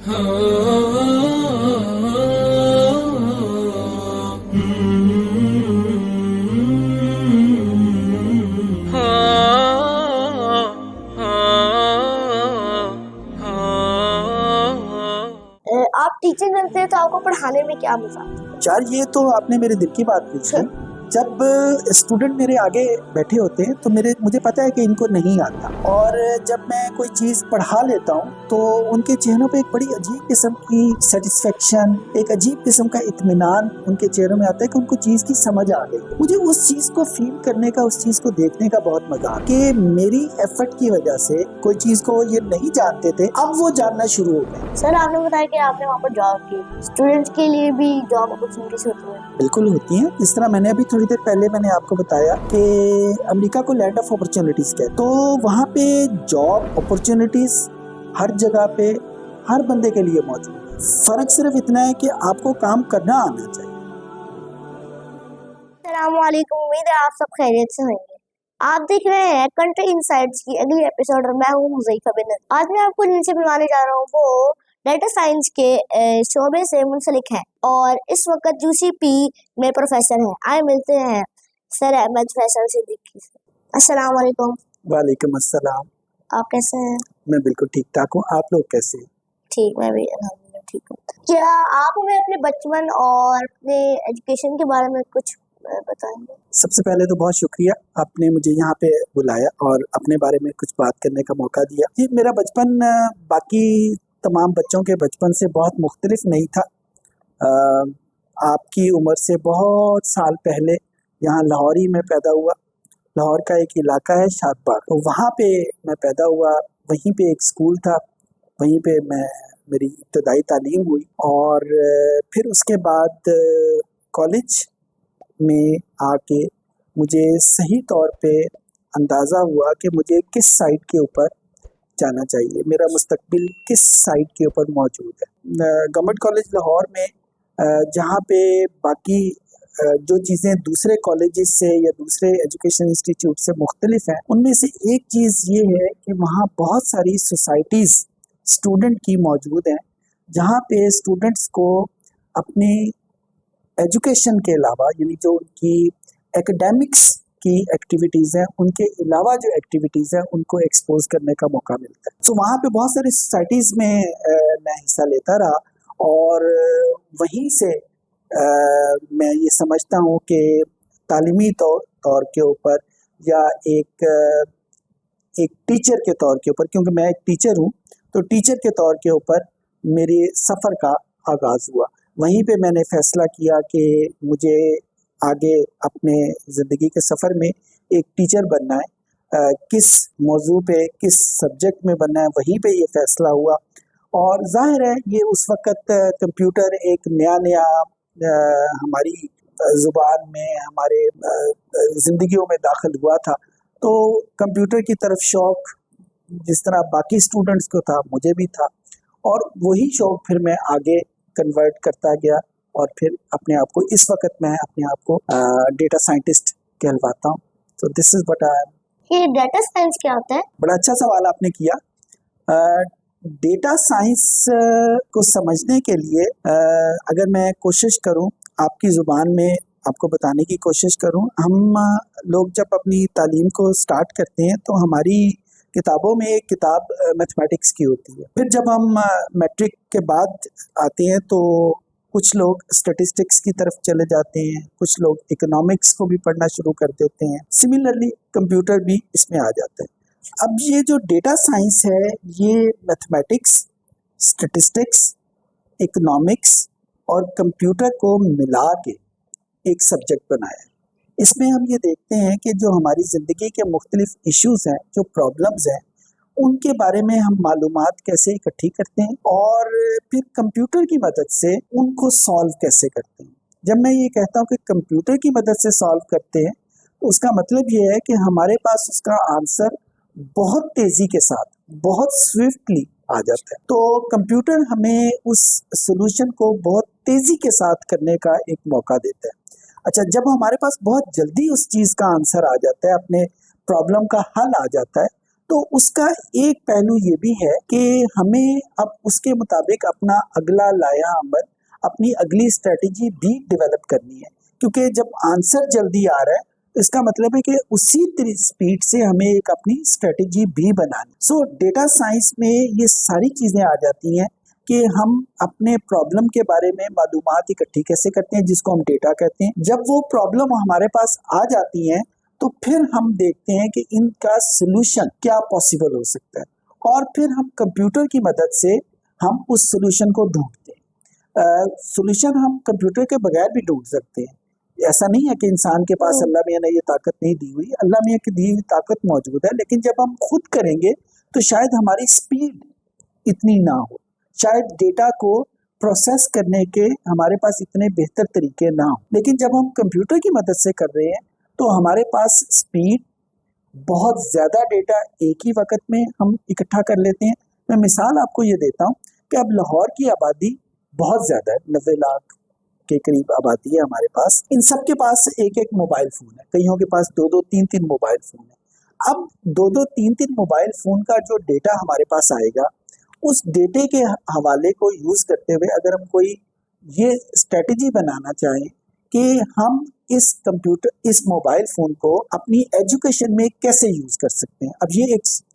आप टीचिंग करते हैं तो आपको पढ़ाने में क्या मजा आता है? यार ये तो आपने मेरे दिल की बात पूछी। जब स्टूडेंट मेरे आगे बैठे होते हैं तो मुझे पता है कि इनको नहीं आता, और जब मैं कोई चीज़ पढ़ा लेता हूँ तो उनके चेहरों पे एक बड़ी अजीब किस्म की सेटिस्फेक्शन, एक अजीब किस्म का इत्मीनान उनके चेहरों में आता है कि उनको चीज़ की समझ आ गई। मुझे उस चीज़ को फील करने का, उस चीज़ को देखने का बहुत मजा आता है कि मेरी एफर्ट की वजह से कोई चीज़ को ये नहीं जानते थे, अब वो जानना शुरू हो गए। सर, आपने बताया कि आपने वहाँ पर जॉब की, स्टूडेंट्स के लिए भी जॉब अपॉर्चुनिटीज होती है? बिल्कुल होती हैं। इस तरह मैंने अभी थोड़ी देर पहले मैंने आपको बताया कि अमेरिका को लैंड ऑफ अपॉर्चुनिटीज कहते हैं, तो वहाँ पे जॉब अपॉर्चुनिटीज हर जगह पे हर बंदे के लिए मौजूद है। फर्क सिर्फ इतना है कि आपको काम करना आना चाहिए। अस्सलामुअलैकुम, उम्मीद है आप सब खैरियत से होंगे। आप देख रहे हैं कंट्री इनसाइट्स की अगली एपिसोड और मैं हूँ हुज़ैफा बिन। आज मैं आपको जिनसे मिलवाने जा रहा हूँ वो डेटा साइंस के शोबे से मुंसलिक है और इस वक्त यूसीपी में प्रोफेसर हैं। आए मिलते हैं सर अहमद फैसल सिद्दीकी से। अस्सलाम वालेकुम। वालेकुम अस्सलाम। आप कैसे हैं? मैं बिल्कुल ठीक ठाक हूँ, आप लोग कैसे हैं? ठीक, मैं भी अल्हम्दुलिल्लाह ठीक हूँ। क्या आप हमें अपने बचपन और अपने एजुकेशन के बारे में कुछ बताएंगे? सबसे पहले तो बहुत शुक्रिया, आपने मुझे यहाँ पे बुलाया और अपने बारे में कुछ बात करने का मौका दिया। ये मेरा बचपन बाकी तमाम बच्चों के बचपन से बहुत मुख्तलिफ नहीं था। आपकी उम्र से बहुत साल पहले यहाँ लाहौर ही में पैदा हुआ। लाहौर का एक इलाका है शादबाग, तो वहाँ पे मैं पैदा हुआ। वहीं पे एक स्कूल था, वहीं पे मेरी इब्तदाई तालीम हुई और फिर उसके बाद कॉलेज में आके मुझे सही तौर पे अंदाज़ा हुआ कि मुझे किस साइड के ऊपर जाना चाहिए, मेरा मुस्तकबिल किस साइड के ऊपर मौजूद है। गवर्नमेंट कॉलेज लाहौर में जहाँ पे बाकी जो चीज़ें दूसरे कॉलेजेस से या दूसरे एजुकेशन इंस्टीट्यूट से मुख्तलिफ हैं, उनमें से एक चीज़ ये है कि वहाँ बहुत सारी सोसाइटीज़ स्टूडेंट की मौजूद हैं, जहाँ पे स्टूडेंट्स को अपनी एजुकेशन के अलावा, यानी जो उनकी एकेडमिक्स की एक्टिविटीज़ हैं, उनके अलावा जो एक्टिविटीज़ हैं उनको एक्सपोज करने का मौका मिलता है। सो वहाँ पे बहुत सारी सोसाइटीज़ में मैं हिस्सा लेता रहा और वहीं से मैं ये समझता हूँ कि तालीमी तौर के ऊपर या एक टीचर के तौर के ऊपर, क्योंकि मैं एक टीचर हूँ, तो टीचर के तौर के ऊपर मेरे सफ़र का आगाज़ हुआ। वहीं पे मैंने फ़ैसला किया कि मुझे आगे अपने ज़िंदगी के सफ़र में एक टीचर बनना है। किस मौजू पे, किस सब्जेक्ट में बनना है, वहीं पे ये फ़ैसला हुआ। और ज़ाहिर है ये उस वक़्त कंप्यूटर एक नया हमारी ज़ुबान में, हमारे ज़िंदगियों में दाखिल हुआ था, तो कंप्यूटर की तरफ शौक़ जिस तरह बाकी स्टूडेंट्स को था, मुझे भी था, और वही शौक़ फिर मैं आगे कन्वर्ट करता गया और फिर अपने आप को, इस वक्त मैं अपने आप को डेटा साइंटिस्ट कहलवाता हूँ। तो this is what I am. ये डेटा साइंस क्या होता है? बड़ा अच्छा सवाल आपने किया। डेटा साइंस को समझने के लिए अगर मैं कोशिश करूँ आपकी ज़ुबान में आपको बताने की कोशिश करूँ, हम लोग जब अपनी तालीम को स्टार्ट करते हैं तो हमारी किताबों में एक किताब मैथमेटिक्स की होती है। फिर जब हम मैट्रिक के बाद आते हैं तो कुछ लोग स्टैटिस्टिक्स की तरफ चले जाते हैं, कुछ लोग इकोनॉमिक्स को भी पढ़ना शुरू कर देते हैं। सिमिलरली कंप्यूटर भी इसमें आ जाता है। अब ये जो डेटा साइंस है, ये मैथमेटिक्स, स्टैटिस्टिक्स, इकोनॉमिक्स और कंप्यूटर को मिला के एक सब्जेक्ट बनाया है। इसमें हम ये देखते हैं कि जो हमारी ज़िंदगी के मुख्तलिफ इश्यूज़ हैं, जो प्रॉब्लम्स हैं, उनके बारे में हम मालूमात कैसे इकट्ठी करते हैं और फिर कंप्यूटर की मदद से उनको सॉल्व कैसे करते हैं। जब मैं ये कहता हूँ कि कंप्यूटर की मदद से सॉल्व करते हैं, तो उसका मतलब ये है कि हमारे पास उसका आंसर बहुत तेज़ी के साथ, बहुत स्विफ्टली आ जाता है। तो कंप्यूटर हमें उस सॉल्यूशन को बहुत तेज़ी के साथ करने का एक मौका देता है। अच्छा, जब हमारे पास बहुत जल्दी उस चीज़ का आंसर आ जाता है, अपने प्रॉब्लम का हल आ जाता है, तो तो उसका एक पहलू ये भी है कि हमें अब उसके मुताबिक अपना अगला लाया अमल, अपनी अगली स्ट्रेटेजी भी डेवलप करनी है, क्योंकि जब आंसर जल्दी आ रहा है तो इसका मतलब है कि उसी स्पीड से हमें एक अपनी स्ट्रेटेजी भी बनानी। सो डेटा साइंस में ये सारी चीज़ें आ जाती हैं कि हम अपने प्रॉब्लम के बारे में मालूमात इकट्ठी कैसे करते हैं, जिसको हम डेटा कहते हैं। जब वो प्रॉब्लम हमारे पास आ जाती है तो फिर हम देखते हैं कि इनका सलूशन क्या पॉसिबल हो सकता है, और फिर हम कंप्यूटर की मदद से हम उस सलूशन को ढूंढते हैं। सलूशन हम कंप्यूटर के बगैर भी ढूंढ सकते हैं। ऐसा नहीं है कि इंसान के पास अल्लाह मियाँ ने ये ताकत नहीं दी हुई, अल्लाह मियाँ की दी हुई ताकत मौजूद है, लेकिन जब हम खुद करेंगे तो शायद हमारी स्पीड इतनी ना हो, शायद डेटा को प्रोसेस करने के हमारे पास इतने बेहतर तरीके ना हो। लेकिन जब हम कंप्यूटर की मदद से कर रहे हैं तो हमारे पास स्पीड, बहुत ज़्यादा डेटा एक ही वक्त में हम इकट्ठा कर लेते हैं। मैं मिसाल आपको ये देता हूँ कि अब लाहौर की आबादी बहुत ज़्यादा है, 90 लाख के करीब आबादी है हमारे पास। इन सब के पास एक एक मोबाइल फ़ोन है, कईयों के पास 2-2, 3-3 मोबाइल फ़ोन है। अब 2-2, 3-3 मोबाइल फ़ोन का जो डेटा हमारे पास आएगा, उस डेटे के हवाले को यूज़ करते हुए अगर हम कोई ये स्ट्रेटजी बनाना चाहें कि हम इस मोबाइल फ़ोन को अपनी एजुकेशन में कैसे यूज़ कर सकते हैं, अब ये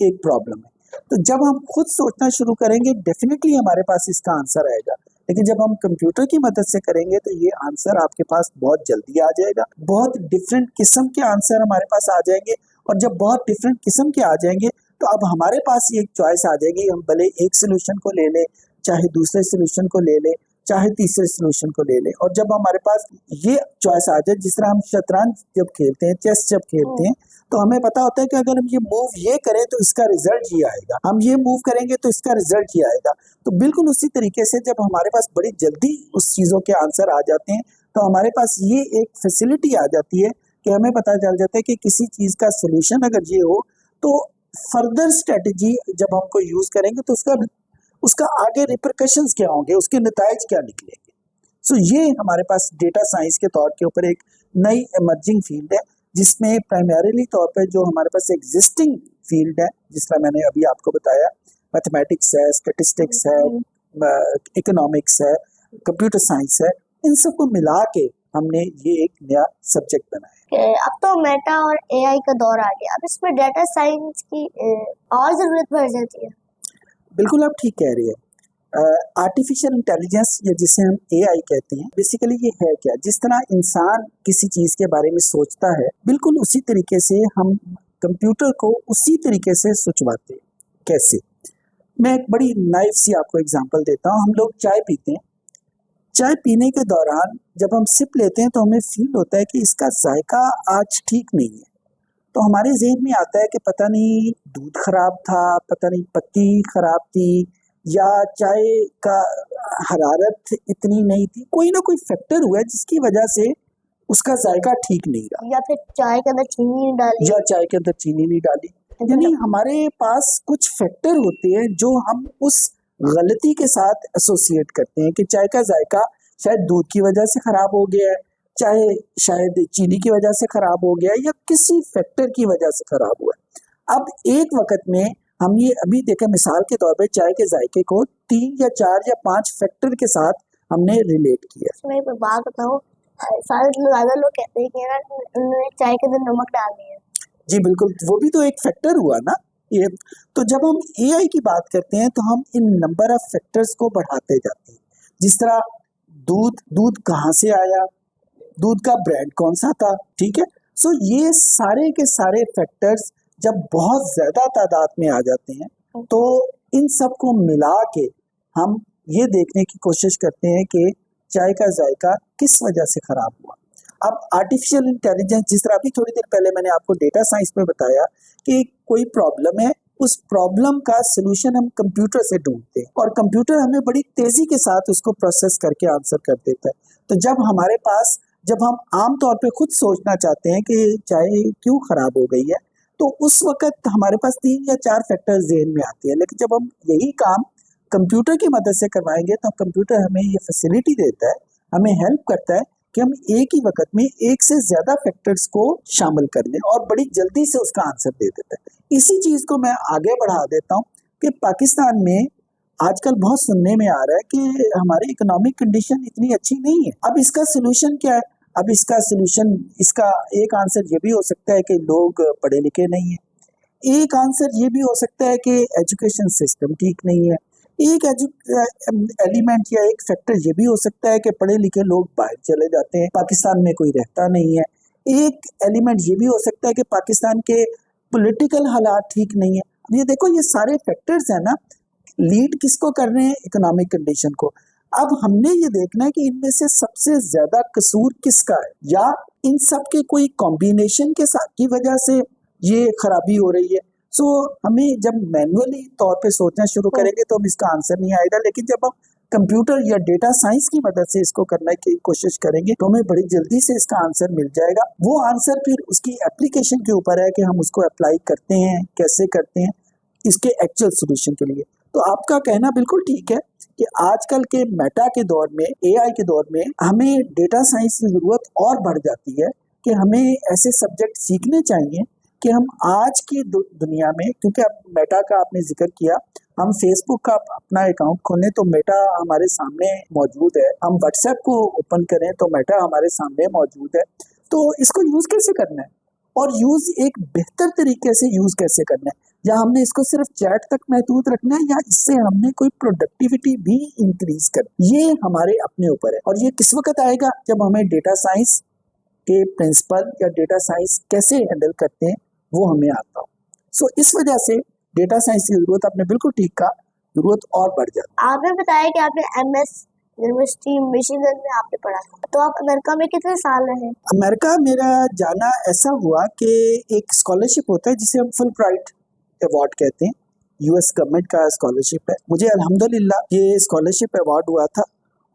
एक प्रॉब्लम है। तो जब हम खुद सोचना शुरू करेंगे डेफिनेटली हमारे पास इसका आंसर आएगा, लेकिन जब हम कंप्यूटर की मदद से करेंगे तो ये आंसर आपके पास बहुत जल्दी आ जाएगा। बहुत डिफरेंट किस्म के आंसर हमारे पास आ जाएंगे, और जब बहुत डिफरेंट किस्म के आ जाएंगे तो अब हमारे पास ये एक चॉइस आ जाएगी, हम भले एक सोल्यूशन को ले लें, चाहे दूसरे सोल्यूशन को ले लें, चाहे तीसरे सोल्यूशन को ले लें। और जब हमारे पास ये चॉइस आ जाए, जिस तरह हम शतरंज जब खेलते हैं, चेस जब खेलते हैं, तो हमें पता होता है कि अगर हम ये मूव ये करें तो इसका रिजल्ट ये आएगा, हम ये मूव करेंगे तो इसका रिजल्ट ये आएगा। तो बिल्कुल उसी तरीके से जब हमारे पास बड़ी जल्दी उस चीज़ों के आंसर आ जाते हैं तो हमारे पास ये एक फैसिलिटी आ जाती है कि हमें पता चल जाता है कि किसी चीज़ का सोल्यूशन अगर ये हो तो फर्दर स्ट्रेटजी जब हमको यूज़ करेंगे तो उसका आगे रिपरकशंस क्या होंगे, उसके नताइज क्या निकलेंगे। सो ये हमारे पास डेटा साइंस के तौर के ऊपर एक नई इमर्जिंग फील्ड है, जिसमें प्राइमरीली तौर पे जो हमारे पास एग्जिस्टिंग फील्ड है, जिस तरह मैंने अभी आपको बताया, मैथमेटिक्स है, स्टैटिस्टिक्स है, इकोनॉमिक्स है, कंप्यूटर साइंस है, इन सबको मिला के हमने ये एक नया सब्जेक्ट बनाया है। अब तो मेटा और एआई का दौर आ गया, अब इसमें डेटा साइंस की और ज़रूरत बढ़ जाती है। बिल्कुल आप ठीक कह रही है। आर्टिफिशियल इंटेलिजेंस या जिसे हम एआई कहते हैं, बेसिकली ये है क्या, जिस तरह इंसान किसी चीज़ के बारे में सोचता है, बिल्कुल उसी तरीके से हम कंप्यूटर को उसी तरीके से सोचवाते हैं। कैसे? मैं एक बड़ी नाइफ सी आपको एग्जांपल देता हूँ। हम लोग चाय पीते हैं, चाय पीने के दौरान जब हम सिप लेते हैं तो हमें फील होता है कि इसका जायका आज ठीक नहीं है, तो हमारे जहन में आता है कि पता नहीं दूध खराब था, पता नहीं पत्ती खराब थी, या चाय का हरारत इतनी नहीं थी, कोई ना कोई फैक्टर हुआ है जिसकी वजह से उसका जायका ठीक नहीं रहा, या फिर चाय के अंदर चीनी नहीं डाली, या चाय के अंदर चीनी नहीं डाली। यानी हमारे पास कुछ फैक्टर होते हैं जो हम उस गलती के साथ एसोसिएट करते हैं कि चाय का जायका शायद दूध की वजह से खराब हो गया है, चाहे शायद चीनी की वजह से खराब हो गया, या किसी फैक्टर की वजह से खराब हुआ। अब एक वक्त में हम ये अभी देखें, मिसाल के तौर पे चाय के जायके को 3 या 4 या 5 फैक्टर के साथ हमने रिलेट किया। मैं एक बात बताऊं, ज़्यादा लोग कहते हैं कि ना उन्होंने चाय के अंदर नमक डाल दिया। जी बिल्कुल, वो भी तो एक फैक्टर हुआ ना ये। तो जब हम एआई की बात करते हैं तो हम इन नंबर ऑफ फैक्टर्स को बढ़ाते जाते हैं। जिस तरह दूध कहाँ से आया, दूध का ब्रांड कौन सा था, ठीक है। सो ये सारे के सारे फैक्टर्स जब बहुत ज्यादा तादाद में आ जाते हैं तो इन सब को मिला के हम ये देखने की कोशिश करते हैं कि चाय का जायका किस वजह से खराब हुआ। अब आर्टिफिशियल इंटेलिजेंस, जिस तरह अभी थोड़ी देर पहले मैंने आपको डेटा साइंस में बताया कि कोई प्रॉब्लम है, उस प्रॉब्लम का सलूशन हम कंप्यूटर से ढूंढते हैं और कंप्यूटर हमें बड़ी तेजी के साथ उसको प्रोसेस करके आंसर कर देता है। तो जब हम आम तौर पे खुद सोचना चाहते हैं कि चाय क्यों खराब हो गई है, तो उस वक्त हमारे पास 3 या 4 फैक्टर्स ज़हन में आती है। लेकिन जब हम यही काम कंप्यूटर की मदद से करवाएंगे तो कंप्यूटर हमें ये फैसिलिटी देता है, हमें हेल्प करता है कि हम एक ही वक्त में एक से ज्यादा फैक्टर्स को शामिल कर लें और बड़ी जल्दी से उसका आंसर दे देता है। इसी चीज को मैं आगे बढ़ा देता हूँ कि पाकिस्तान में आजकल बहुत सुनने में आ रहा है कि हमारी इकोनॉमिक कंडीशन इतनी अच्छी नहीं है। अब इसका सोल्यूशन क्या है? अब इसका सोल्यूशन, इसका एक आंसर ये भी हो सकता है कि लोग पढ़े लिखे नहीं है। एक आंसर ये भी हो सकता है कि एजुकेशन सिस्टम ठीक नहीं है। एक एलिमेंट या एक फैक्टर ये भी हो सकता है कि पढ़े लिखे लोग बाहर चले जाते हैं, पाकिस्तान में कोई रहता नहीं है। एक एलिमेंट ये भी हो सकता है कि पाकिस्तान के पॉलिटिकल हालात ठीक नहीं है। ये देखो, ये सारे फैक्टर्स हैं ना, लीड किसको कर रहे हैं? इकोनॉमिक कंडीशन को। अब हमने ये देखना है कि इनमें से सबसे ज्यादा कसूर किसका है, या इन सब के कोई कॉम्बिनेशन के साथ की वजह से ये खराबी हो रही है। सो हमें जब मैनुअली तौर पे सोचना शुरू करेंगे तो हम इसका आंसर नहीं आएगा, लेकिन जब हम कंप्यूटर या डेटा साइंस की मदद से इसको करने की कोशिश करेंगे तो हमें बड़ी जल्दी से इसका आंसर मिल जाएगा। वो आंसर फिर उसकी एप्लीकेशन के ऊपर है कि हम उसको अप्लाई करते हैं, कैसे करते हैं इसके एक्चुअल सोल्यूशन के लिए। तो आपका कहना बिल्कुल ठीक है कि आजकल के मेटा के दौर में, एआई के दौर में हमें डेटा साइंस की जरूरत और बढ़ जाती है कि हमें ऐसे सब्जेक्ट सीखने चाहिए कि हम आज की दुनिया में, क्योंकि अब मेटा का आपने जिक्र किया, हम फेसबुक का अपना अकाउंट खोलें तो मेटा हमारे सामने मौजूद है, हम व्हाट्सएप को ओपन करें तो मेटा हमारे सामने मौजूद है। तो इसको यूज कैसे करना है और यूज एक बेहतर तरीके से यूज कैसे करना है, या हमने इसको सिर्फ चैट तक महदूद रखना है, या इससे हमने कोई प्रोडक्टिविटी भी इंक्रीज कर, ये हमारे अपने ऊपर है। और ये किस वक्त आएगा? जब हमें डेटा साइंस के प्रिंसिपल या डेटा साइंस कैसे हैंडल करते हैं वो हमें आता हो। सो इस वजह से डेटा साइंस की जरूरत, आपने बिल्कुल ठीक कहा, जरूरत और बढ़ जाती है। आपने बताया कि आपने एमएस यूनिवर्सिटी मिशिगन में आपने पढ़ा था, तो आप अमेरिका में कितने साल रहे? अमेरिका मेरा जाना ऐसा हुआ कि एक स्कॉलरशिप होता है जिसे हम फुल ब्राइट अवार्ड कहते हैं, यूएस गवर्नमेंट का स्कॉलरशिप है। मुझे अल्हम्दुलिल्लाह ये स्कॉलरशिप अवार्ड हुआ था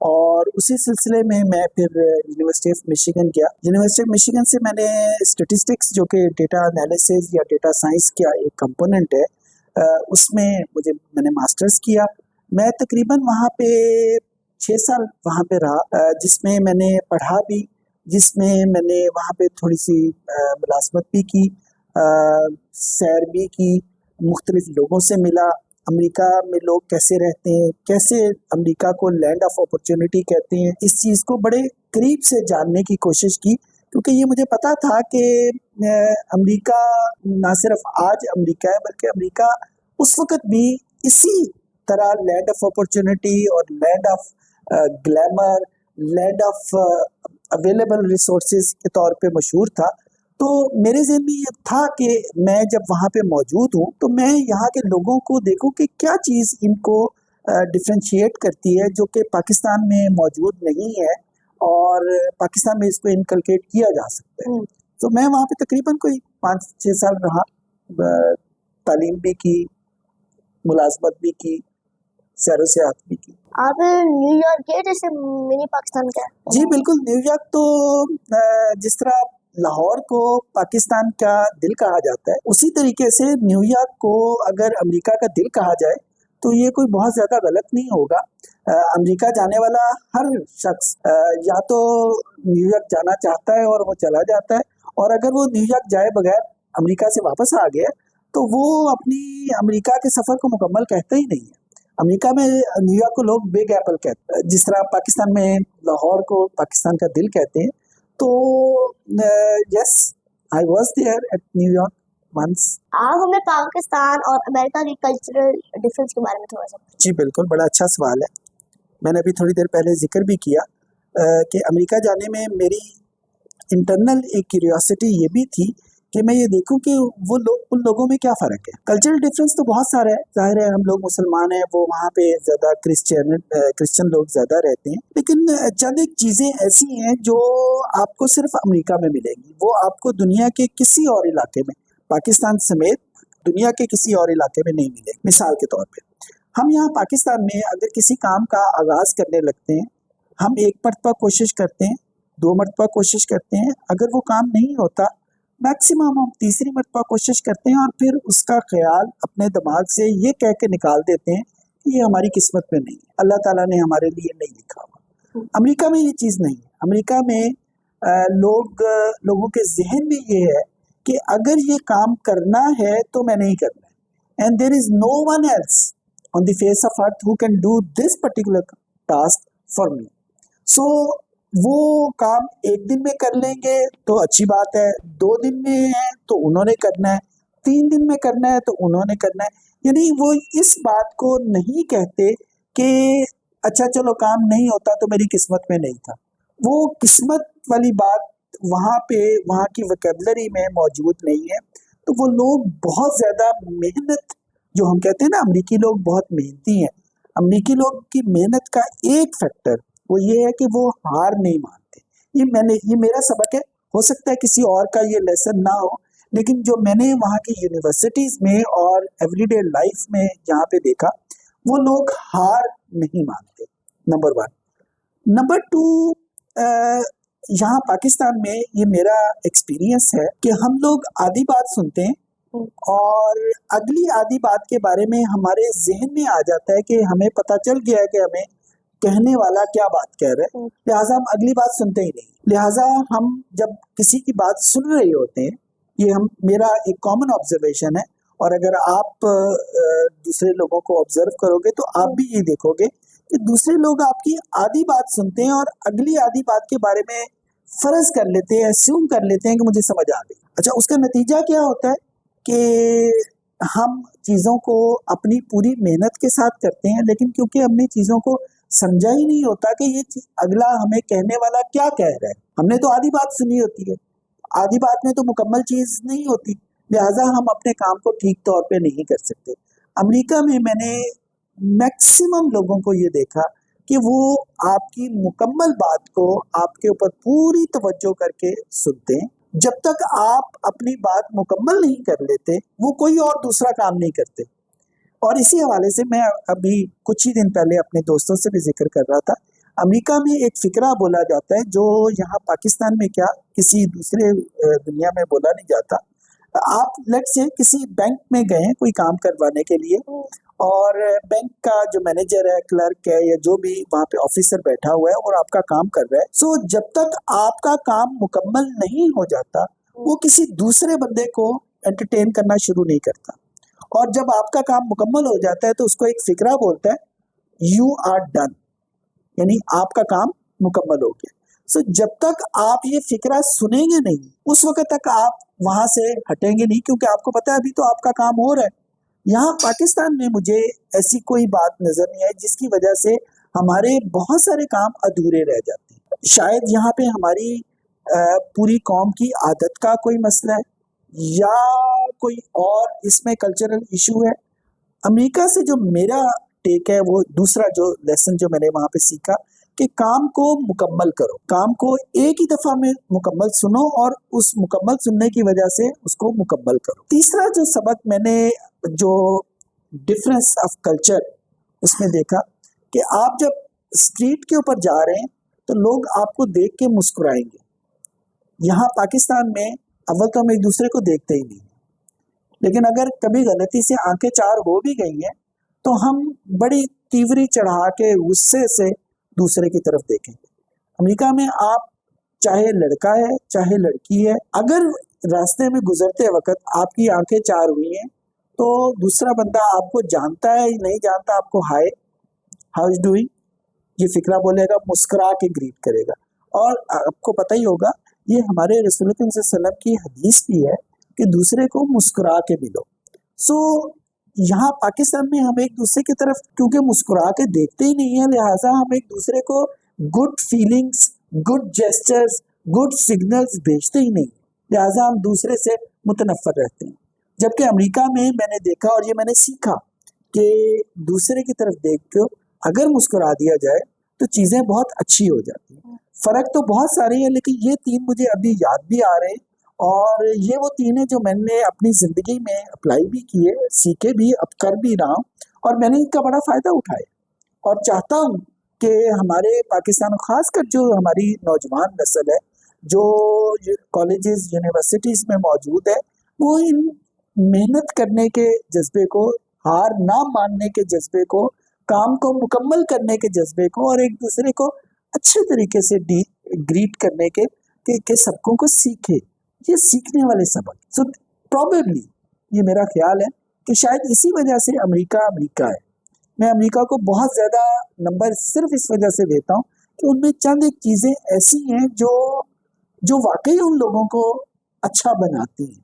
और उसी सिलसिले में मैं फिर यूनिवर्सिटी ऑफ मिशिगन गया। यूनिवर्सिटी ऑफ मिशिगन से मैंने स्टेटिस्टिक्स, जो कि डेटा एनालिसिस या डेटा साइंस का एक कंपोनेंट है, उसमें मैंने मास्टर्स किया। मैं तकरीबन वहाँ पे 6 साल वहाँ पे रहा, जिसमें मैंने पढ़ा भी, जिसमें मैंने वहाँ पे थोड़ी सी मुलाजमत भी की, सैर भी की, मुख्तलिफ लोगों से मिला, अमेरिका में लोग कैसे रहते हैं, कैसे अमेरिका को लैंड ऑफ अपॉर्चुनिटी कहते हैं, इस चीज़ को बड़े करीब से जानने की कोशिश की, क्योंकि ये मुझे पता था कि अमेरिका ना सिर्फ आज अमेरिका है, बल्कि अमेरिका उस वक्त भी इसी तरह लैंड ऑफ अपॉर्चुनिटी और land of glamour, land of available resources के तौर पे मशहूर था। तो मेरे ज़हन में ये था कि मैं जब वहाँ पे मौजूद हूँ तो मैं यहाँ के लोगों को देखूँ कि क्या चीज़ इनको डिफ्रेंशिएट करती है जो कि पाकिस्तान में मौजूद नहीं है और पाकिस्तान में इसको इनकलकेट किया जा सकता है। तो मैं वहाँ पे तकरीबन कोई 5-6 साल रहा, तालीम भी की, मुलाजमत भी की, सैरो सियाहत भी की। आप न्यूयॉर्क गए जैसे मिनी पाकिस्तान का? जी बिल्कुल, न्यूयॉर्क तो जिस तरह लाहौर को पाकिस्तान का दिल कहा जाता है, उसी तरीके से न्यूयॉर्क को अगर अमेरिका का दिल कहा जाए तो ये कोई बहुत ज़्यादा गलत नहीं होगा। अमेरिका जाने वाला हर शख्स या तो न्यूयॉर्क जाना चाहता है और वो चला जाता है, और अगर वो न्यूयॉर्क जाए बगैर अमेरिका से वापस आ गया तो वो अपनी अमेरिका के सफ़र को मुकम्मल कहता ही नहीं है। अमेरिका में न्यूयॉर्क को लोग बिग एप्पल कहते हैं, जिस तरह पाकिस्तान में लाहौर को पाकिस्तान का दिल कहते हैं। तो yes, I was there at New York once. आप हमें पाकिस्तान और अमेरिका की कल्चरल डिफरेंस के बारे में थोड़ा सा? जी बिल्कुल, बड़ा अच्छा सवाल है। मैंने अभी थोड़ी देर पहले जिक्र भी किया कि अमेरिका जाने में मेरी इंटरनल एक क्यूरियोसिटी ये भी थी कि मैं ये देखूं कि वो लोग, उन लोगों में क्या फ़र्क है। कल्चरल डिफरेंस तो बहुत सारा है, जाहिर है हम लोग मुसलमान हैं, वो वहाँ पे ज़्यादा क्रिश्चियन लोग ज़्यादा रहते हैं, लेकिन चंद एक चीज़ें ऐसी हैं जो आपको सिर्फ अमेरिका में मिलेंगी, वो आपको दुनिया के किसी और इलाके में, पाकिस्तान समेत दुनिया के किसी और इलाके में नहीं मिलेगी। मिसाल के तौर पर हम यहाँ पाकिस्तान में अगर किसी काम का आगाज़ करने लगते हैं, हम 1 मरतबा कोशिश करते हैं, 2 मरतबा कोशिश करते हैं, अगर वो काम नहीं होता मैक्सिमम हम तीसरी मरतबा कोशिश करते हैं और फिर उसका ख्याल अपने दिमाग से ये कह के निकाल देते हैं कि ये हमारी किस्मत में नहीं है, अल्लाह ताला ने हमारे लिए नहीं लिखा हुआ। अमेरिका में ये चीज़ नहीं है। अमेरिका में लोगों के जहन में ये है कि अगर ये काम करना है तो मैंने ही करना है, and there is no one else on the face of earth who can do this particular task for me. So वो काम एक दिन में कर लेंगे तो अच्छी बात है, 2 दिन में है तो उन्होंने करना है, 3 दिन में करना है तो उन्होंने करना है। यानी वो इस बात को नहीं कहते कि अच्छा चलो काम नहीं होता तो मेरी किस्मत में नहीं था। वो किस्मत वाली बात वहाँ पे वहाँ की वोकेबलरी में मौजूद नहीं है। तो वो लोग बहुत ज़्यादा मेहनत, जो हम कहते हैं ना अमरीकी लोग बहुत मेहनती हैं, अमरीकी लोग की मेहनत का एक फैक्टर वो ये है कि वो हार नहीं मानते। ये मेरा सबक है, हो सकता है किसी और का ये लेसन ना हो, लेकिन जो मैंने वहाँ की यूनिवर्सिटीज़ में और एवरीडे लाइफ में जहाँ पे देखा, वो लोग हार नहीं मानते, नंबर 1। नंबर 2, यहाँ पाकिस्तान में ये मेरा एक्सपीरियंस है कि हम लोग आधी बात सुनते हैं और अगली आधी बात के बारे में हमारे जहन में आ जाता है कि हमें पता चल गया है कि हमें कहने वाला क्या बात कह रहा है, लिहाजा हम अगली बात सुनते ही नहीं। लिहाजा हम जब किसी की बात सुन रहे होते हैं, ये मेरा एक कॉमन ऑब्जर्वेशन है, और अगर आप दूसरे लोगों को ऑब्जर्व करोगे तो आप भी ये देखोगे कि दूसरे लोग आपकी आधी बात सुनते हैं और अगली आधी बात के बारे में फर्ज कर लेते हैं, अस्यूम कर लेते हैं कि मुझे समझ आ गई। अच्छा, उसका नतीजा क्या होता है कि हम चीज़ों को अपनी पूरी मेहनत के साथ करते हैं, लेकिन क्योंकि हमने चीज़ों को समझा ही नहीं होता कि ये अगला हमें कहने वाला क्या कह रहा है, हमने तो आधी बात सुनी होती है, आधी बात में तो मुकम्मल चीज़ नहीं होती, लिहाजा हम अपने काम को ठीक तौर पे नहीं कर सकते। अमेरिका में मैंने मैक्सिमम लोगों को ये देखा कि वो आपकी मुकम्मल बात को आपके ऊपर पूरी तवज्जो करके सुनते हैं। जब तक आप अपनी बात मुकम्मल नहीं कर लेते, वो कोई और दूसरा काम नहीं करते। और इसी हवाले से मैं अभी कुछ ही दिन पहले अपने दोस्तों से भी जिक्र कर रहा था, अमेरिका में एक फ़िक्रा बोला जाता है जो यहाँ पाकिस्तान में क्या किसी दूसरे दुनिया में बोला नहीं जाता। आप लेट से किसी बैंक में गए हैं कोई काम करवाने के लिए, और बैंक का जो मैनेजर है, क्लर्क है, या जो भी वहाँ पे ऑफिसर बैठा हुआ है और आपका काम कर रहा है, सो जब तक आपका काम मुकम्मल नहीं हो जाता, वो किसी दूसरे बंदे को एंटरटेन करना शुरू नहीं करता। और जब आपका काम मुकम्मल हो जाता है तो उसको एक फ़िक्रा बोलता है, यू आर डन, यानी आपका काम मुकम्मल हो गया। सो जब तक आप ये फ़िक्रा सुनेंगे नहीं, उस वक़्त तक आप वहाँ से हटेंगे नहीं, क्योंकि आपको पता है अभी तो आपका काम हो रहा है। यहाँ पाकिस्तान में मुझे ऐसी कोई बात नज़र नहीं आई जिसकी वजह से हमारे बहुत सारे काम अधूरे रह जाते हैं। शायद यहाँ पे हमारी पूरी कौम की आदत का कोई मसला है, या कोई और इसमें कल्चरल इशू है। अमेरिका से जो मेरा टेक है, वो दूसरा जो लेसन जो मैंने वहाँ पे सीखा कि काम को मुकम्मल करो, काम को एक ही दफ़ा में मुकम्मल सुनो और उस मुकम्मल सुनने की वजह से उसको मुकम्मल करो। तीसरा जो सबक मैंने, जो डिफरेंस ऑफ कल्चर उसमें देखा कि आप जब स्ट्रीट के ऊपर जा रहे हैं तो लोग आपको देख के मुस्कुराएंगे। यहाँ पाकिस्तान में अव्वल तो हम एक दूसरे को देखते ही नहीं, लेकिन अगर कभी गलती से आंखें चार हो भी गई हैं तो हम बड़ी तीव्री चढ़ा के गुस्से से दूसरे की तरफ देखेंगे। अमेरिका में आप चाहे लड़का है चाहे लड़की है, अगर रास्ते में गुजरते वक्त आपकी आंखें चार हुई हैं तो दूसरा बंदा आपको जानता है या नहीं जानता, आपको हाय, हाउ इज डूइंग, ये फिक्रा बोलेगा, मुस्कुरा के ग्रीट करेगा। और आपको पता ही होगा, ये हमारे रसूल सल्लल्लाहु अलैहि वसल्लम की हदीस भी है कि दूसरे को मुस्कुरा के मिलो। सो यहाँ पाकिस्तान में हम एक दूसरे की तरफ क्योंकि मुस्कुरा के देखते ही नहीं है, लिहाजा हम एक दूसरे को good feelings, good gestures, good signals भेजते ही नहीं, लिहाजा हम दूसरे से मुतनफ़र रहते हैं। जबकि अमेरिका में मैंने देखा और ये मैंने सीखा कि दूसरे की तरफ देख के अगर मुस्कुरा दिया जाए तो चीज़ें बहुत अच्छी हो जाती हैं। फ़र्क तो बहुत सारे हैं, लेकिन ये 3 मुझे अभी याद भी आ रहे हैं, और ये वो 3 हैं जो मैंने अपनी ज़िंदगी में अप्लाई भी किए, सीखे भी, अब कर भी रहा हूँ, और मैंने इनका बड़ा फ़ायदा उठाया और चाहता हूँ कि हमारे पाकिस्तान, ख़ासकर जो हमारी नौजवान नस्ल है जो कॉलेजेस यूनिवर्सिटीज़ में मौजूद है, वो इन मेहनत करने के जज्बे को, हार ना मानने के जज्बे को, काम को मुकम्मल करने के जज्बे को, और एक दूसरे को अच्छे तरीके से ग्रीट करने के सबकों को सीखे। ये सीखने वाले सबक। सो प्रॉबेबली ये मेरा ख्याल है कि शायद इसी वजह से अमेरिका अमेरिका है। मैं अमेरिका को बहुत ज़्यादा नंबर सिर्फ इस वजह से देता हूँ कि उनमें चंद एक चीज़ें ऐसी हैं जो वाकई उन लोगों को अच्छा बनाती हैं।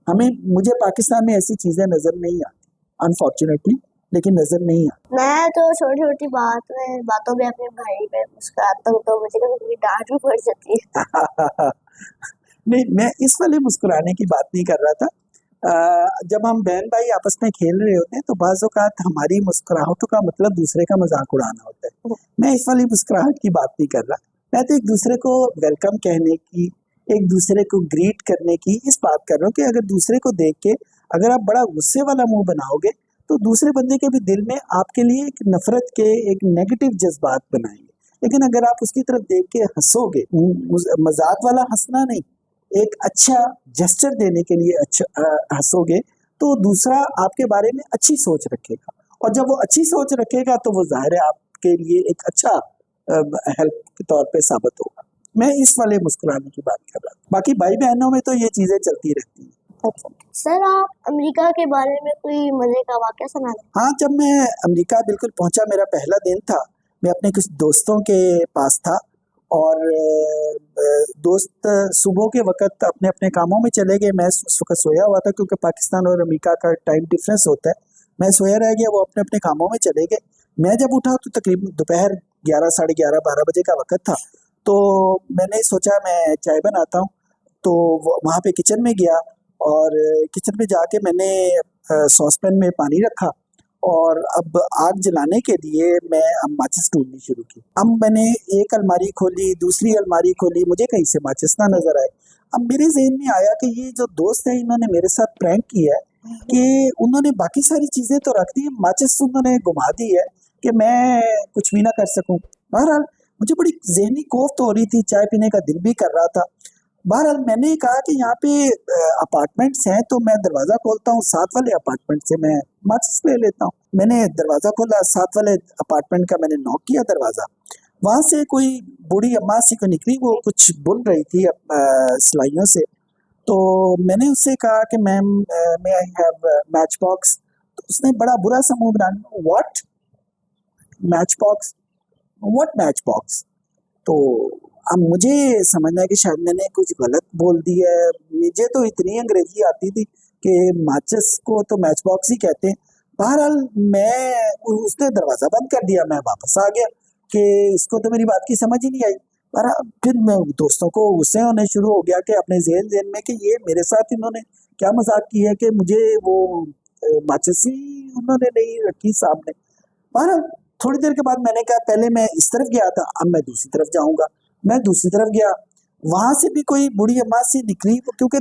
मुझे पाकिस्तान में ऐसी चीज़ें नज़र नहीं आती, अनफॉर्चुनेटली, लेकिन नज़र नहीं आती। मैं तो छोटी छोटी बातों में अपने भाई पे मुस्कुराता हूँ, तो मुझे कभी डांट भी पड़ जाती है। नहीं, मैं इस वाले मुस्कुराने की बात नहीं कर रहा था। जब हम बहन भाई आपस में खेल रहे होते हैं तो बाज़ औक़ात हमारी मुस्कुराहटों का मतलब दूसरे का मजाक उड़ाना होता है। मैं इस वाली मुस्कुराहट की बात नहीं कर रहा। मैं तो एक दूसरे को वेलकम कहने की, एक दूसरे को ग्रीट करने की इस बात कर रहा हूँ कि अगर दूसरे को देख के अगर आप बड़ा गुस्से वाला मुंह बनाओगे तो दूसरे बंदे के भी दिल में आपके लिए एक नफरत के, एक नेगेटिव जज्बात बनाएंगे। लेकिन अगर आप उसकी तरफ देख के हंसोगे, मजाक वाला हंसना नहीं, एक अच्छा जेस्चर देने के लिए अच्छा हंसोगे, तो दूसरा आपके बारे में अच्छी सोच रखेगा, और जब वो अच्छी सोच रखेगा तो वो जाहिर है आपके लिए एक अच्छा हेल्प के तौर पे साबित होगा। मैं इस वाले मुस्कुराने की बात कर रहा हूँ। बाकी भाई बहनों में तो ये चीजें चलती रहती हैं। अच्छा सर, आप अमेरिका के बारे में कोई मजे का वाकया सुना दें। हाँ, जब मैं अमेरिका बिल्कुल पहुंचा, मेरा पहला दिन था, मैं अपने कुछ दोस्तों के पास था, और दोस्त सुबह के वक्त अपने अपने कामों में चले गए। मैं उस वक्त सोया हुआ था क्योंकि पाकिस्तान और अमेरिका का टाइम डिफरेंस होता है। मैं सोया रह गया, वो अपने अपने कामों में चले गए। मैं जब उठा तो तकरीबन दोपहर 11, साढ़े 11, 12 बजे का वक्त था। तो मैंने सोचा मैं चाय बनाता हूँ, तो वहाँ पे किचन में गया, और किचन में जाके मैंने सॉसपैन में पानी रखा, और अब आग जलाने के लिए मैं माचिस ढूंढनी शुरू की। अब मैंने एक अलमारी खोली, दूसरी अलमारी खोली, मुझे कहीं से माचिस ना नजर आए। अब मेरे ज़हन में आया कि ये जो दोस्त है, इन्होंने मेरे साथ प्रैंक किया है कि उन्होंने बाकी सारी चीज़ें तो रख दी, माचिस उन्होंने घुमा दी है कि मैं कुछ भी ना कर सकूं। बहरहाल मुझे बड़ी ज़हनी कोफ्त हो रही थी, चाय पीने का दिल भी कर रहा था। बहरहाल मैंने कहा कि यहाँ पे अपार्टमेंट्स हैं, तो मैं दरवाज़ा खोलता हूँ, साथ वाले अपार्टमेंट से मैं माचिस ले लेता हूँ। मैंने दरवाज़ा खोला, साथ वाले अपार्टमेंट का मैंने नॉक किया दरवाज़ा। वहाँ से कोई बूढ़ी अम्मा सी को निकली, वो कुछ बुन रही थी सिलाइयों से। तो मैंने उससे कहा कि ma'am, may I have match box. तो उसने बड़ा बुरा सा मुंह बना, what match box, what match box. तो अब मुझे समझना है कि शायद मैंने कुछ गलत बोल दिया है। मुझे तो इतनी अंग्रेजी आती थी कि माचिस को तो मैच बॉक्स ही कहते हैं। बहरहाल उसने दरवाज़ा बंद कर दिया, मैं वापस आ गया कि इसको तो मेरी बात की समझ ही नहीं आई। पर फिर मैं दोस्तों को गुस्से होने शुरू हो गया कि अपने ज़हन में कि ये मेरे साथ इन्होंने क्या मजाक की है कि मुझे वो माचिस ही उन्होंने नहीं रखी सामने। बहरहाल थोड़ी देर के बाद मैंने कहा, पहले मैं इस तरफ गया था, अब मैं दूसरी तरफ जाऊंगा। मैं दूसरी तरफ गया, वहां से भी कोई बूढ़ी अम्मा सी निकली, क्योंकि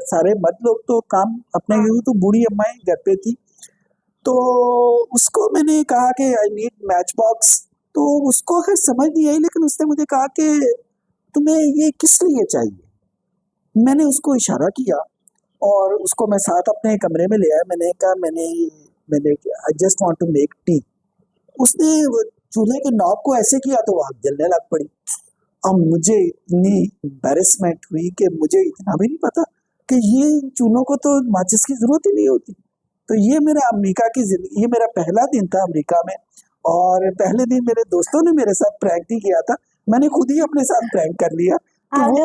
सारे मर्द लोग तो काम अपने गए, तो बूढ़ी अम्माएं घर पे थी। तो उसको मैंने कहा कि आई नीड मैच बॉक्स। तो उसको खैर समझ नहीं आई, लेकिन उसने मुझे कहा कि तुम्हें ये किस लिए चाहिए। मैंने उसको इशारा किया और उसको मैं साथ अपने कमरे में ले आया। मैंने कहा मैंने I just want to make tea. उसने चूल्हे के नॉब को ऐसे किया तो आग जलने लग पड़ी। अब मुझे इतनी एम्बैरेसमेंट हुई कि मुझे इतना भी नहीं पता कि ये चूल्हों को तो माचिस की जरूरत ही नहीं होती। तो ये मेरा अमेरिका की जिंदगी, ये मेरा पहला दिन था अमेरिका में, और पहले दिन मेरे दोस्तों ने मेरे साथ प्रैंक नहीं किया था, मैंने खुद ही अपने साथ प्रैंक कर लिया। हाँ, कि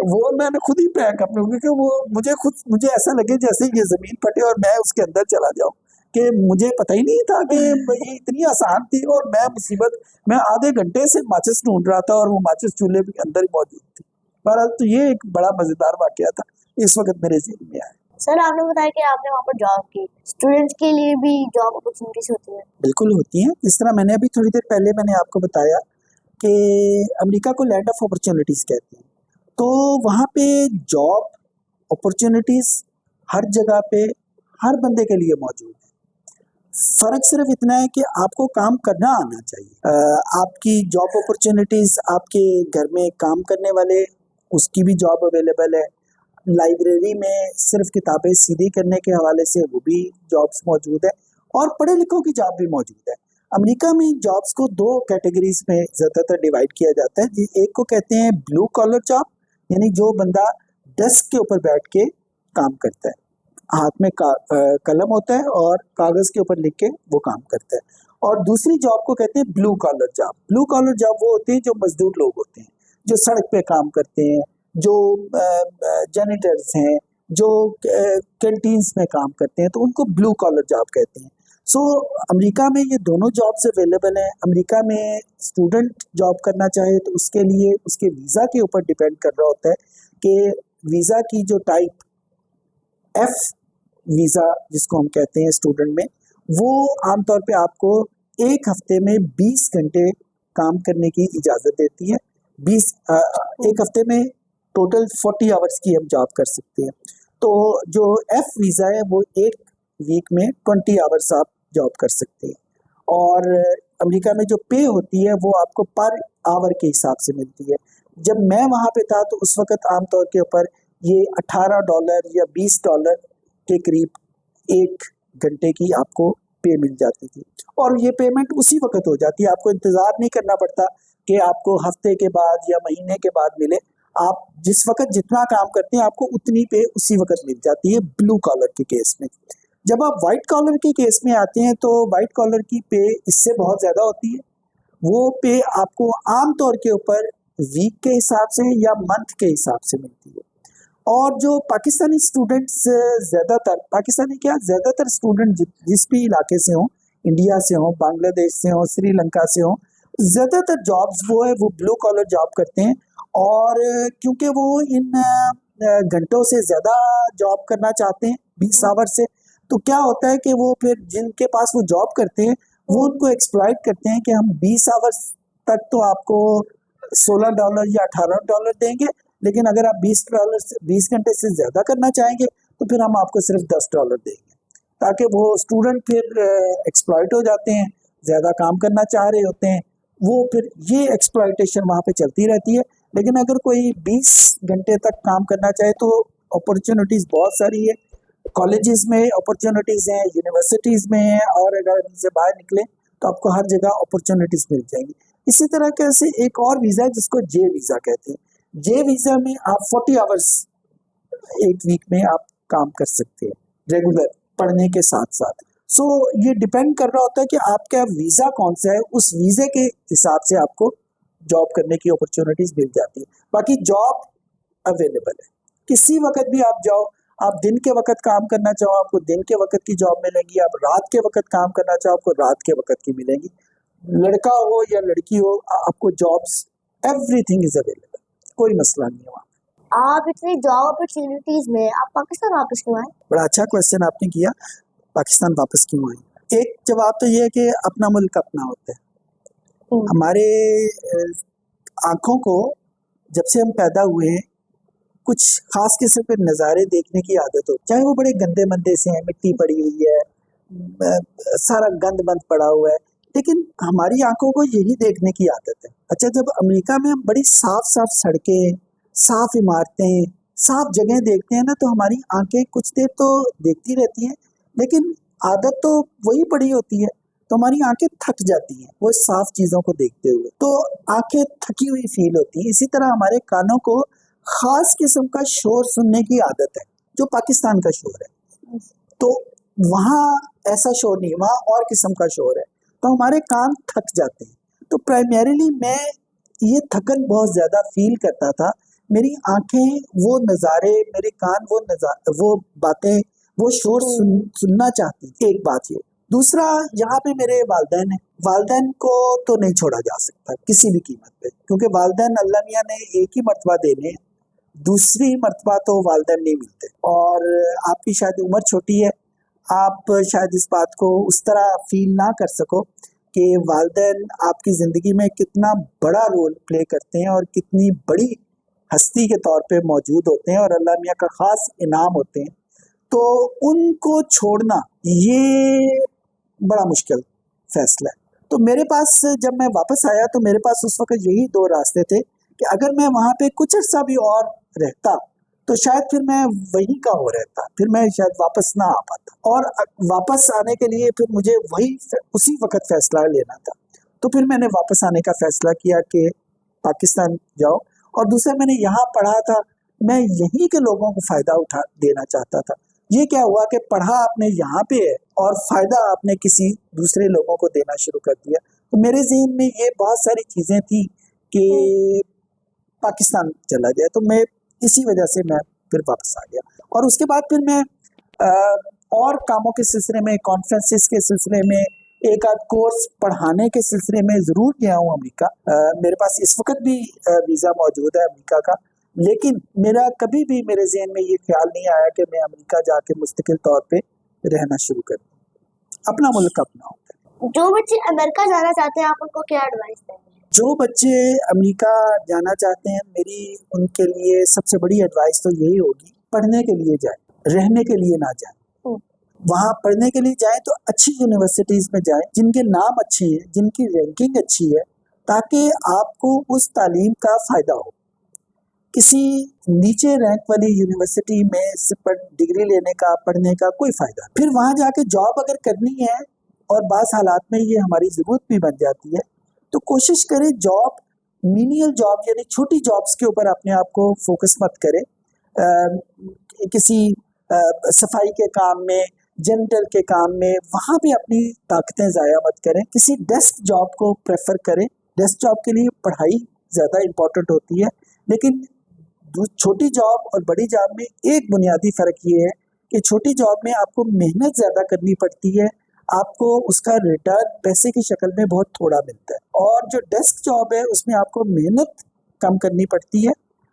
वो मैंने खुद ही प्रैंक अपने, क्योंकि मुझे ऐसा लगे जैसे ये जमीन फटे और मैं उसके अंदर चला जाऊं, कि मुझे पता ही नहीं था कि ये इतनी आसान थी, और मैं आधे घंटे से माचिस ढूंढ रहा था और वो माचिस चूल्हे के अंदर ही मौजूद थी। बहरहाल तो ये एक बड़ा मजेदार वाकया था, इस वक्त मेरे ज़हन में आया। सर, आपने बताया कि आपने वहाँ पर जॉब की, स्टूडेंट्स के लिए भी जॉब अपॉर्चुनिटीज होती हैं। बिल्कुल होती हैं। इस तरह मैंने अभी थोड़ी देर पहले मैंने आपको बताया कि अमेरिका को लैंड ऑफ अपॉर्चुनिटीज़ कहते हैं। तो वहाँ पे जॉब अपॉर्चुनिटीज़ हर जगह पे हर बंदे के लिए मौजूद है। फ़र्क सिर्फ इतना है कि आपको काम करना आना चाहिए। आपकी जॉब अपॉर्चुनिटीज़, आपके घर में काम करने वाले, उसकी भी जॉब अवेलेबल है। लाइब्रेरी में सिर्फ किताबें सीधी करने के हवाले से वो भी जॉब्स मौजूद है, और पढ़े लिखों की जॉब भी मौजूद है। अमेरिका में जॉब्स को 2 कैटेगरीज में ज़्यादातर डिवाइड किया जाता है। एक को कहते हैं ब्लू कॉलर जॉब, यानी जो बंदा डेस्क के ऊपर बैठ के काम करता है, हाथ में कलम होता है और कागज के ऊपर लिख के वो काम करता है। और दूसरी जॉब को कहते हैं blue collar job. Blue collar job वो होती है जो मजदूर लोग होते हैं, जो सड़क पे काम करते हैं, जो जैनिटर्स हैं, जो कैंटीन्स में काम करते हैं, तो उनको ब्लू कॉलर जॉब कहते हैं। सो अमेरिका में ये दोनों जॉब्स अवेलेबल हैं। अमेरिका में स्टूडेंट जॉब करना चाहे तो उसके लिए उसके वीज़ा के ऊपर डिपेंड कर रहा होता है कि वीज़ा की जो टाइप एफ वीज़ा जिसको हम कहते हैं स्टूडेंट में, वो आमतौर पे आपको एक हफ्ते में 20 घंटे काम करने की इजाज़त देती है। एक हफ्ते में टोटल 40 आवर्स की हम जॉब कर सकते हैं। तो जो एफ वीज़ा है वो एक वीक में 20 आवर्स आप जॉब कर सकते हैं। और अमेरिका में जो पे होती है वो आपको पर आवर के हिसाब से मिलती है। जब मैं वहाँ पे था तो उस वक्त आमतौर के ऊपर ये $18 या $20 के करीब एक घंटे की आपको पे मिल जाती थी। और ये पेमेंट उसी वक्त हो जाती है, आपको इंतज़ार नहीं करना पड़ता कि आपको हफ्ते के बाद या महीने के बाद मिले। आप जिस वक्त जितना काम करते हैं आपको उतनी पे उसी वक्त मिल जाती है ब्लू कॉलर के केस में। जब आप वाइट कॉलर के केस में आते हैं तो वाइट कॉलर की पे इससे बहुत ज़्यादा होती है। वो पे आपको आम तौर के ऊपर वीक के हिसाब से या मंथ के हिसाब से मिलती है। और जो पाकिस्तानी स्टूडेंट्स ज़्यादातर स्टूडेंट जिस भी इलाके से हों, इंडिया से हों, बांग्लादेश से हों, श्रीलंका से हों, ज़्यादातर जॉब्स वो ब्लू कॉलर जॉब करते हैं। और क्योंकि वो इन घंटों से ज़्यादा जॉब करना चाहते हैं 20 आवर से, तो क्या होता है कि वो फिर जिनके पास वो जॉब करते हैं वो उनको एक्सप्लॉइट करते हैं कि हम 20 आवर्स तक तो आपको $16 या $18 देंगे, लेकिन अगर आप $20 घंटे से ज़्यादा करना चाहेंगे तो फिर हम आपको सिर्फ $10 देंगे। ताकि वो स्टूडेंट फिर एक्सप्लॉइट हो जाते हैं, ज़्यादा काम करना चाह रहे होते हैं, वो फिर ये एक्सप्लॉइटेशन वहाँ पे चलती रहती है। लेकिन अगर कोई 20 घंटे तक काम करना चाहे तो अपॉर्चुनिटीज़ बहुत सारी है। कॉलेजेस में अपॉर्चुनिटीज़ हैं, यूनिवर्सिटीज़ में हैं, और अगर इनसे बाहर निकले तो आपको हर जगह अपॉर्चुनिटीज़ मिल जाएंगी। इसी तरह के से एक और वीज़ा है जिसको जे वीज़ा कहते हैं। जे वीज़ा में आप 40 आवर्स एक वीक में आप काम कर सकते हैं रेगुलर पढ़ने के साथ साथ। सो ये डिपेंड कर रहा होता है कि आपका वीज़ा कौन सा है, उस वीज़े के हिसाब से आपको जॉब करने की अपॉर्चुनिटीज़ मिल जाती है। बाकी जॉब अवेलेबल है, किसी वक्त भी आप जाओ। आप दिन के वक्त काम करना चाहो आपको दिन के वक्त की जॉब मिलेगी, आप रात के वक्त काम करना चाहो आपको रात के वक्त की मिलेगी। लड़का हो या लड़की हो, आपको जॉब्स एवरीथिंग इज अवेलेबल, कोई मसला नहीं है वहाँ। आप इतनी जॉब अपॉर्चुनिटीज में आप पाकिस्तान वापस क्यों आए? बड़ा अच्छा क्वेश्चन आपने किया, पाकिस्तान वापस क्यों आए। एक जवाब तो ये है कि अपना मुल्क अपना होता है। हमारे आँखों को जब से हम पैदा हुए हैं कुछ खास किस्म के नज़ारे देखने की आदत हो, चाहे वो बड़े गंदे मंदे से हैं, मिट्टी पड़ी हुई है, सारा गंद बंद पड़ा हुआ है, लेकिन हमारी आंखों को यही देखने की आदत है। अच्छा, जब अमेरिका में हम बड़ी साफ साफ सड़कें, साफ इमारतें, साफ जगह देखते हैं ना, तो हमारी आंखें कुछ देर तो देखती रहती हैं, लेकिन आदत तो वही पड़ी होती है, तो हमारी आंखें थक जाती हैं वो साफ चीज़ों को देखते हुए, तो आंखें थकी हुई फील होती हैं। इसी तरह हमारे कानों को खास किस्म का शोर सुनने की आदत है, जो पाकिस्तान का शोर है, तो वहाँ ऐसा शोर नहीं, वहाँ और किस्म का शोर है, तो हमारे कान थक जाते हैं। तो प्राइमरीली मैं ये थकन बहुत ज़्यादा फील करता था। मेरी आंखें वो नज़ारे, मेरे कान वो बातें, वो शोर सुनना चाहती। एक बात ये, दूसरा यहाँ पे मेरे वालिदैन हैं, वालिदैन को तो नहीं छोड़ा जा सकता किसी भी कीमत पे, क्योंकि वालिदैन अल्लाह मियाँ ने एक ही मर्तबा देने, दूसरी मर्तबा तो वालिदैन नहीं मिलते। और आपकी शायद उम्र छोटी है, आप शायद इस बात को उस तरह फील ना कर सको कि वालिदैन आपकी ज़िंदगी में कितना बड़ा रोल प्ले करते हैं और कितनी बड़ी हस्ती के तौर पे मौजूद होते हैं और अल्लाह मियाँ का ख़ास इनाम होते हैं। तो उनको छोड़ना ये बड़ा मुश्किल फैसला है। तो मेरे पास जब मैं वापस आया तो मेरे पास उस वक्त यही दो रास्ते थे कि अगर मैं वहाँ पे कुछ अर्सा भी और रहता तो शायद फिर मैं वहीं का हो रहता, फिर मैं शायद वापस ना आ पाता, और वापस आने के लिए फिर मुझे उसी वक्त फैसला लेना था। तो फिर मैंने वापस आने का फैसला किया कि पाकिस्तान जाओ, और दूसरा मैंने यहाँ पढ़ा था, मैं यहीं के लोगों को फायदा उठा देना चाहता था। ये क्या हुआ कि पढ़ा आपने यहाँ पे है और फायदा आपने किसी दूसरे लोगों को देना शुरू कर दिया। तो मेरे ज़हन में ये बहुत सारी चीज़ें थी कि पाकिस्तान चला जाए, तो मैं इसी वजह से मैं फिर वापस आ गया। और उसके बाद फिर मैं और कामों के सिलसिले में, कॉन्फ्रेंसेस के सिलसिले में, एक आध कोर्स पढ़ाने के सिलसिले में ज़रूर गया हूँ अमेरिका। मेरे पास इस वक्त भी वीज़ा मौजूद है अमेरिका का, लेकिन मेरा कभी भी मेरे ज़हन में ये ख्याल नहीं आया कि मैं अमेरिका जाके मुस्तकिल तौर पे रहना शुरू कर दूँ। अपना मुल्क अपना होता है। जो बच्चे अमेरिका जाना चाहते हैं, आप उनको क्या एडवाइस देंगे? जो बच्चे अमेरिका जाना चाहते हैं, मेरी उनके लिए सबसे बड़ी एडवाइस तो यही होगी, पढ़ने के लिए जाए, रहने के लिए ना जाए। वहाँ पढ़ने के लिए जाए तो अच्छी यूनिवर्सिटीज़ में जाए जिनके नाम अच्छे हैं, जिनकी रैंकिंग अच्छी है, ताकि आपको उस तालीम का फ़ायदा हो। किसी नीचे रैंक वाली यूनिवर्सिटी में सिर्फ डिग्री लेने का, पढ़ने का कोई फ़ायदा। फिर वहाँ जाके जॉब अगर करनी है और बाज़ हालात में ये हमारी ज़रूरत भी बन जाती है, तो कोशिश करें जॉब, मीनियल जॉब यानी छोटी जॉब्स के ऊपर अपने आप को फोकस मत करें। किसी सफाई के काम में, जेनिटल के काम में, वहाँ पे अपनी ताकतें ज़ाया मत करें। किसी डेस्क जॉब को प्रेफर करें। डेस्क जॉब के लिए पढ़ाई ज़्यादा इम्पोर्टेंट होती है, लेकिन छोटी जॉब और बड़ी जॉब में एक बुनियादी फ़र्क ये है कि छोटी जॉब में आपको मेहनत ज़्यादा करनी पड़ती है, आपको उसका रिटर्न पैसे की शक्ल में बहुत थोड़ा मिलता है। और जो डेस्क जॉब है उसमें आपको मेहनत कम करनी पड़ती है,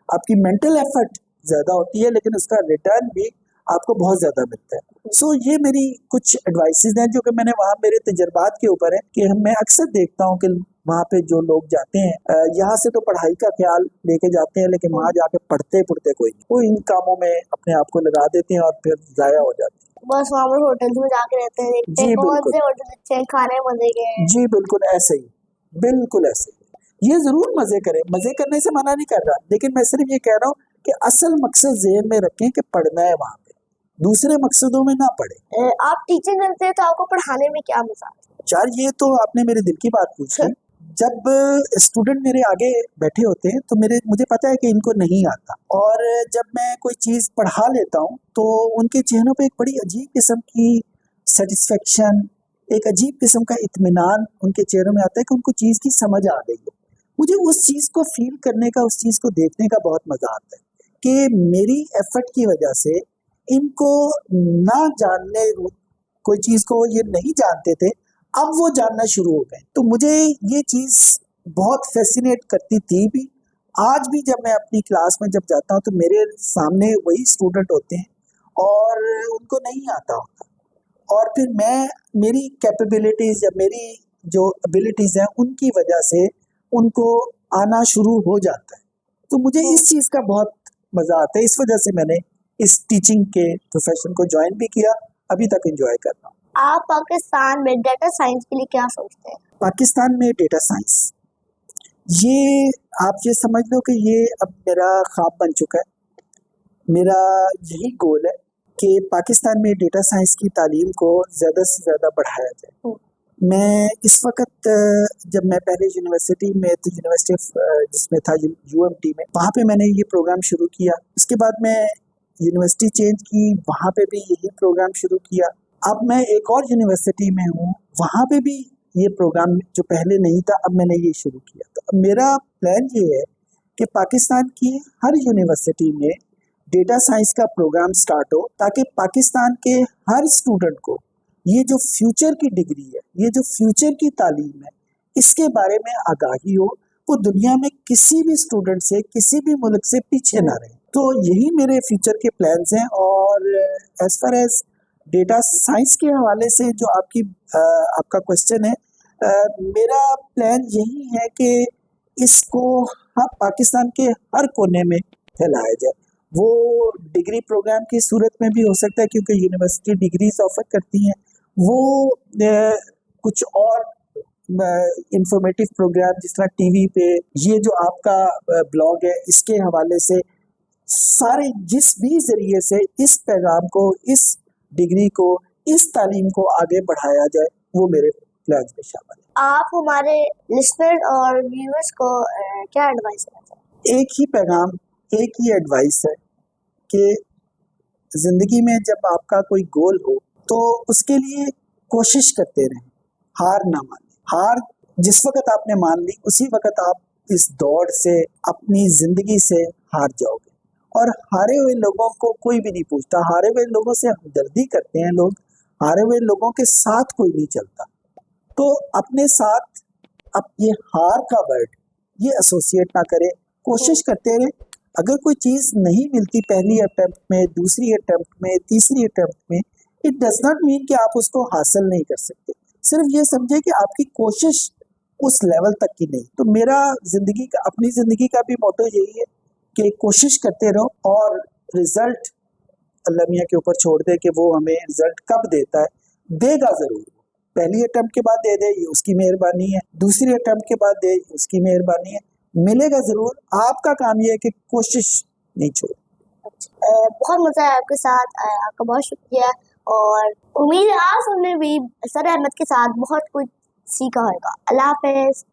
आपकी मेंटल एफर्ट ज़्यादा होती है, लेकिन उसका रिटर्न भी आपको बहुत ज़्यादा मिलता है। सो ये मेरी कुछ एडवाइसेस हैं जो कि मैंने वहाँ मेरे तजर्बात के ऊपर है कि मैं अक्सर देखता हूँ कि वहाँ पे जो लोग जाते हैं, यहाँ से तो पढ़ाई का ख्याल लेके जाते हैं, लेकिन वहाँ जाके पढ़ते कोई नहीं। वो इन कामों में अपने आप को लगा देते हैं और फिर ज़ाया हो जाते हैं। बस वहाँ पर होटल में जाके रहते हैं, देखते जी हैं बहुत बिल्कुल, से होटल अच्छे हैं, खाने मजे के हैं। जी बिल्कुल ऐसे ही, बिल्कुल ऐसे ही। ये ज़रूर मज़े करें, मज़े करने से मना नहीं कर रहा, लेकिन मैं सिर्फ ये कह रहा हूँ कि असल मकसद ज़हन में रखें कि पढ़ना है वहाँ पे, दूसरे मकसदों में ना पढ़े। आप टीचिंग करते हैं तो आपको पढ़ाने में क्या मजा आता है? यार ये तो आपने मेरे दिल की बात पूछी। जब स्टूडेंट मेरे आगे बैठे होते हैं तो मुझे पता है कि इनको नहीं आता, और जब मैं कोई चीज़ पढ़ा लेता हूँ तो उनके चेहरों पे एक बड़ी अजीब किस्म की सेटिस्फेक्शन, एक अजीब किस्म का इत्मीनान उनके चेहरों में आता है कि उनको चीज़ की समझ आ गई है। मुझे उस चीज़ को फील करने का, उस चीज़ को देखने का बहुत मज़ा आता है कि मेरी एफर्ट की वजह से इनको ना जानने, कोई चीज़ को ये नहीं जानते थे, अब वो जानना शुरू हो गए। तो मुझे ये चीज़ बहुत फैसिनेट करती थी भी। आज भी जब मैं अपनी क्लास में जब जाता हूँ तो मेरे सामने वही स्टूडेंट होते हैं और उनको नहीं आता होता, और फिर मैं मेरी कैपेबिलिटीज़ या मेरी जो एबिलिटीज़ हैं उनकी वजह से उनको आना शुरू हो जाता है। तो मुझे इस चीज़ का बहुत मज़ा आता है। इस वजह से मैंने इस टीचिंग के प्रोफेशन को ज्वाइन भी किया, अभी तक एंजॉय कर रहा हूँ। आप पाकिस्तान में डेटा साइंस के लिए क्या सोचते हैं? पाकिस्तान में डेटा साइंस, ये आप ये समझ लो कि ये अब मेरा ख्वाब बन चुका है। मेरा यही गोल है कि पाकिस्तान में डेटा साइंस की तालीम को ज़्यादा से ज़्यादा बढ़ाया जाए। मैं इस वक्त जब मैं पहले यूनिवर्सिटी में तो यूनिवर्सिटी जिसमें था UMT में, वहाँ पे मैंने ये प्रोग्राम शुरू किया। उसके बाद मैं यूनिवर्सिटी चेंज की, वहाँ पे भी यही प्रोग्राम शुरू किया। अब मैं एक और यूनिवर्सिटी में हूँ, वहाँ पे भी ये प्रोग्राम जो पहले नहीं था, अब मैंने ये शुरू किया। तो अब मेरा प्लान ये है कि पाकिस्तान की हर यूनिवर्सिटी में डेटा साइंस का प्रोग्राम स्टार्ट हो, ताकि पाकिस्तान के हर स्टूडेंट को ये जो फ्यूचर की डिग्री है, ये जो फ्यूचर की तालीम है, इसके बारे में आगाही हो, वो दुनिया में किसी भी स्टूडेंट से, किसी भी मुल्क से पीछे ना रहे। तो यही मेरे फ्यूचर के प्लान्स हैं। और as far as data science के हवाले से जो आपका क्वेश्चन है, मेरा प्लान यही है कि इसको पाकिस्तान के हर कोने में फैलाया जाए। वो डिग्री प्रोग्राम की सूरत में भी हो सकता है, क्योंकि यूनिवर्सिटी डिग्रीज ऑफर करती हैं। वो कुछ और इंफॉर्मेटिव प्रोग्राम जिस तरह टीवी पे, ये जो आपका ब्लॉग है, इसके हवाले से सारे जिस भी ज़रिए से इस पैगाम को, इस डिग्री को, इस तालीम को आगे बढ़ाया जाए, वो मेरे प्लान्स में शामिल है। आप हमारे लिसनर और व्यूअर्स को क्या एडवाइस देना चाहेंगे? एक ही पैगाम, एक ही एडवाइस है कि ज़िंदगी में जब आपका कोई गोल हो तो उसके लिए कोशिश करते रहें, हार ना मानें। हार जिस वक़्त आपने मान ली उसी वक़्त आप इस दौड़ से, अपनी ज़िंदगी से हार जाओगे। और हारे हुए लोगों को कोई भी नहीं पूछता, हारे हुए लोगों से हमदर्दी करते हैं लोग, हारे हुए लोगों के साथ कोई नहीं चलता। तो अपने साथ अब ये हार का वर्ड ये एसोसिएट ना करें, कोशिश करते रहें। अगर कोई चीज़ नहीं मिलती पहली अटेम्प्ट में, दूसरी अटेम्प्ट में, तीसरी अटेम्प्ट में, इट डज़ नॉट मीन कि आप उसको हासिल नहीं कर सकते। सिर्फ ये समझे कि आपकी कोशिश उस लेवल तक की नहीं। तो मेरा ज़िंदगी का, अपनी ज़िंदगी का भी मोटो यही है कि कोशिश करते रहो और रिज़ल्ट अल्लाह मियाँ के ऊपर छोड़ दे कि वो हमें रिज़ल्ट कब देता है, देगा ज़रूर। पहली अटेम्प्ट के बाद दे दे, ये उसकी मेहरबानी है, दूसरी अटेम्प्ट के बाद दे, उसकी मेहरबानी है, मिलेगा ज़रूर। आपका काम ये है कि कोशिश नहीं छोड़े। बहुत मजा आया आपके साथ, आपका बहुत शुक्रिया। और उम्मीद है आप सबने भी सर अहमद के साथ बहुत कुछ सीखा होगा। अल्लाह हाफिज।